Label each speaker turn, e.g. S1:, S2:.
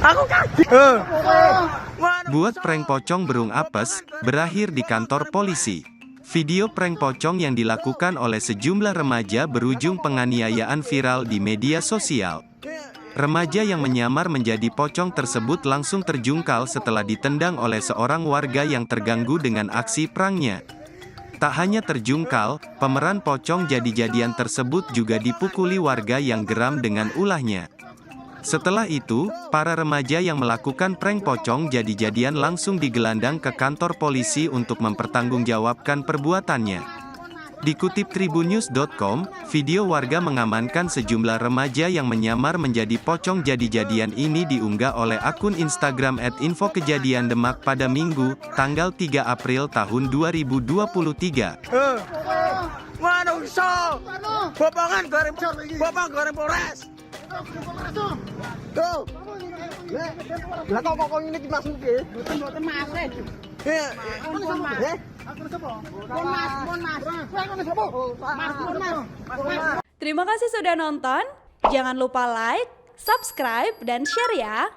S1: Aku kaget.
S2: Buat prank pocong berung apes, berakhir di kantor polisi. Video prank pocong yang dilakukan oleh sejumlah remaja berujung penganiayaan viral di media sosial. Remaja yang menyamar menjadi pocong tersebut langsung terjungkal setelah ditendang oleh seorang warga yang terganggu dengan aksi pranknya. Tak hanya terjungkal, pemeran pocong jadi-jadian tersebut juga dipukuli warga yang geram dengan ulahnya. Setelah itu, para remaja yang melakukan prank pocong jadi-jadian langsung digelandang ke kantor polisi untuk mempertanggungjawabkan perbuatannya. Dikutip tribunnews.com, video warga mengamankan sejumlah remaja yang menyamar menjadi pocong jadi-jadian ini diunggah oleh akun Instagram @infokejadiandemak pada Minggu, tanggal 3 April tahun 2023.
S1: Manungso. Bopongan goreng Polres. Tuh. Lah kok pokok ini dimasuki? Mboten Mas.
S3: Terima kasih sudah nonton. Jangan lupa like, subscribe, dan share ya.